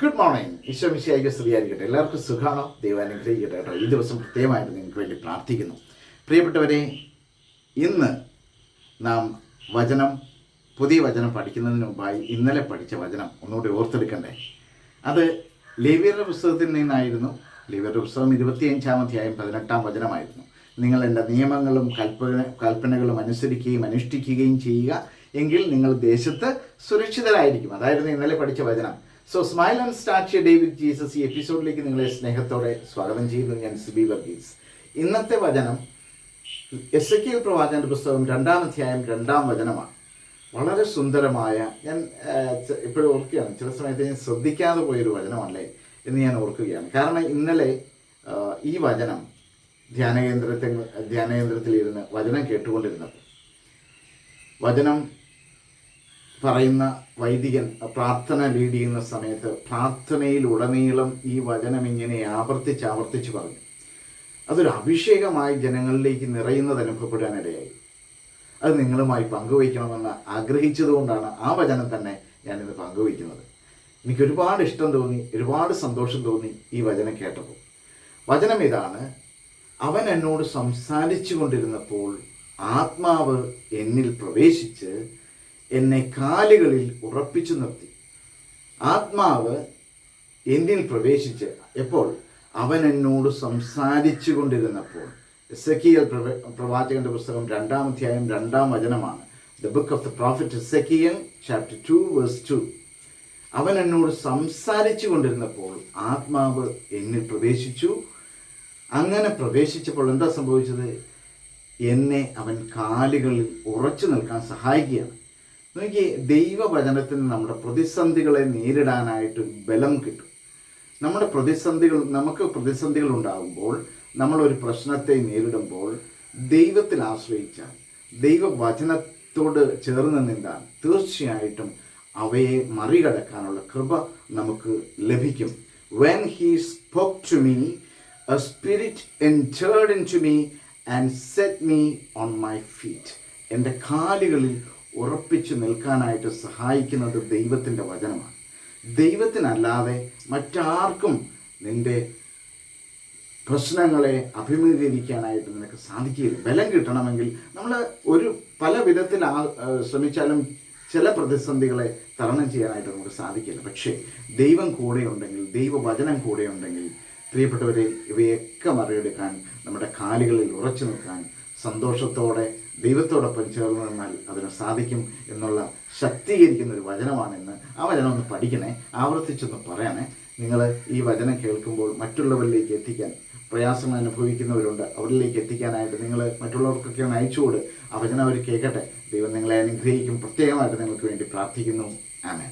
Good morning. Isho മിശിഹായ്ക്ക് സ്തുതിയായിരിക്കട്ടെ. എല്ലാവർക്കും സുഖമാണോ? ദൈവം അനുഗ്രഹിക്കട്ടെ കേട്ടോ. ഈ ദിവസം പ്രത്യേകമായിട്ട് നിങ്ങൾക്ക് വേണ്ടി പ്രാർത്ഥിക്കുന്നു. പ്രിയപ്പെട്ടവരെ, ഇന്ന് നാം പുതിയ വചനം പഠിക്കുന്നതിന് മുമ്പായി ഇന്നലെ പഠിച്ച വചനം ഒന്നുകൂടി ഓർത്തെടുക്കണ്ടേ? അത് ലേവ്യരുടെ പുസ്തകത്തിൽ നിന്നായിരുന്നു. ലേവ്യരുടെ പുസ്തകം 25-ാം അധ്യായം 18-ാം വചനമായിരുന്നു. നിങ്ങൾ എൻ്റെ നിയമങ്ങളും കൽപ്പനകളും അനുസരിക്കുകയും അനുഷ്ഠിക്കുകയും ചെയ്യുക, എങ്കിൽ നിങ്ങൾ ദേശത്ത് സുരക്ഷിതരായിരിക്കും. അതായിരുന്നു ഇന്നലെ പഠിച്ച വചനം. So smile and start your day with Jesus. ഈ എപ്പിസോഡിലേക്ക് നിങ്ങളെ സ്നേഹത്തോടെ സ്വാഗതം ചെയ്യുന്നു. ഞാൻ സിബി വർഗീസ്. ഇന്നത്തെ വചനം എസെക്കിയേൽ പ്രവാചകന്റെ പുസ്തകം 2-ാം അധ്യായം 2-ാം വചനമാണ്. വളരെ സുന്ദരമായ, ഞാൻ ഇപ്പോഴും ഓർക്കുകയാണ്, ചില സമയത്ത് ഞാൻ ശ്രദ്ധിക്കാതെ പോയൊരു വചനമല്ലേ എന്ന് ഞാൻ ഓർക്കുകയാണ്. കാരണം ഇന്നലെ ഈ വചനം ധ്യാനകേന്ദ്രത്തിലിരുന്ന് വചനം കേട്ടുകൊണ്ടിരുന്നപ്പോൾ വചനം പറയുന്ന വൈദികൻ പ്രാർത്ഥന ലീഡ് ചെയ്യുന്ന സമയത്ത് പ്രാർത്ഥനയിലുടനീളം ഈ വചനം ഇങ്ങനെ ആവർത്തിച്ച് പറഞ്ഞു. അതൊരു അഭിഷേകമായി ജനങ്ങളിലേക്ക് നിറയുന്നത് അനുഭവപ്പെടാനിടയായി. അത് നിങ്ങളുമായി പങ്കുവയ്ക്കണമെന്ന് ആഗ്രഹിച്ചതുകൊണ്ടാണ് ആ വചനം തന്നെ ഞാനിന്ന് പങ്കുവയ്ക്കുന്നത്. എനിക്ക് ഒരുപാട് ഇഷ്ടം തോന്നി, ഒരുപാട് സന്തോഷം തോന്നി ഈ വചനം കേട്ടപ്പോൾ. വചനം ഇതാണ്: അവൻ എന്നോട് സംസാരിച്ചു കൊണ്ടിരുന്നപ്പോൾ ആത്മാവ് എന്നിൽ പ്രവേശിച്ച് എന്നെ കാലുകളിൽ ഉറപ്പിച്ചു നിർത്തി. ആത്മാവ് എന്നിൽ പ്രവേശിച്ച് എപ്പോൾ? അവൻ എന്നോട് സംസാരിച്ചു കൊണ്ടിരുന്നപ്പോൾ. എസെക്കിയേൽ പ്രവാചകന്റെ പുസ്തകം 2-ാം അധ്യായം 2-ാം വചനമാണ്. The book of the prophet Ezekiel chapter 2 verse 2. അവൻ എന്നോട് സംസാരിച്ചു കൊണ്ടിരുന്നപ്പോൾ ആത്മാവ് എന്നിൽ പ്രവേശിച്ചു. അങ്ങനെ പ്രവേശിച്ചപ്പോൾ എന്താ സംഭവിച്ചത്? എന്നെ അവൻ കാലുകളിൽ ഉറച്ചു നിൽക്കാൻ സഹായിക്കുകയാണ്. നോക്കി, ദൈവവചനത്തിന് നമ്മുടെ പ്രതിസന്ധികളെ നേരിടാനായിട്ട് ബലം കിട്ടും. നമുക്ക് പ്രതിസന്ധികൾ ഉണ്ടാകുമ്പോൾ, നമ്മളൊരു പ്രശ്നത്തെ നേരിടുമ്പോൾ ദൈവത്തിൽ ആശ്രയിച്ചാൽ, ദൈവവചനത്തോട് ചേർന്ന് നിന്നാൽ തീർച്ചയായിട്ടും അവയെ മറികടക്കാനുള്ള കൃപ നമുക്ക് ലഭിക്കും. When he spoke to me, a spirit entered into me and set me on my feet. എൻ്റെ കാലുകളിൽ ഉറപ്പിച്ചു നിൽക്കാനായിട്ട് സഹായിക്കുന്നത് ദൈവത്തിൻ്റെ വചനമാണ്. ദൈവത്തിനല്ലാതെ മറ്റാർക്കും നിൻ്റെ പ്രശ്നങ്ങളെ അഭിമുഖീകരിക്കാനായിട്ട് നിനക്ക് സാധിക്കില്ല. ബലം കിട്ടണമെങ്കിൽ നമ്മൾ പല വിധത്തിൽ ശ്രമിച്ചാലും ചില പ്രതിസന്ധികളെ തരണം ചെയ്യാനായിട്ട് നമുക്ക് സാധിക്കില്ല. പക്ഷേ ദൈവം കൂടെയുണ്ടെങ്കിൽ, ദൈവവചനം കൂടെയുണ്ടെങ്കിൽ, പ്രിയപ്പെട്ടവരെ, ഇവയൊക്കെ മറികടക്കാൻ, നമ്മുടെ കാലുകളിൽ ഉറച്ചു നിൽക്കാൻ സന്തോഷത്തോടെ ദൈവത്തോടൊപ്പം ചേർന്ന് നിന്നാൽ അതിന് സാധിക്കും എന്നുള്ള ശക്തീകരിക്കുന്ന ഒരു വചനമാണെന്ന്. ആ വചനം ഒന്ന് പഠിക്കണേ, ആവർത്തിച്ചൊന്ന് പറയണേ. നിങ്ങൾ ഈ വചനം കേൾക്കുമ്പോൾ മറ്റുള്ളവരിലേക്ക് എത്തിക്കാൻ, പ്രയാസങ്ങൾ അനുഭവിക്കുന്നവരുണ്ട്, അവരിലേക്ക് എത്തിക്കാനായിട്ട് നിങ്ങൾ മറ്റുള്ളവർക്കൊക്കെ ഒന്ന് അയച്ചുകൂട്. ആ വചനം അവർ കേൾക്കട്ടെ. ദൈവം നിങ്ങളെ അനുഗ്രഹിക്കും. പ്രത്യേകമായിട്ട് നിങ്ങൾക്ക് വേണ്ടി പ്രാർത്ഥിക്കുന്നു. ആമേൻ.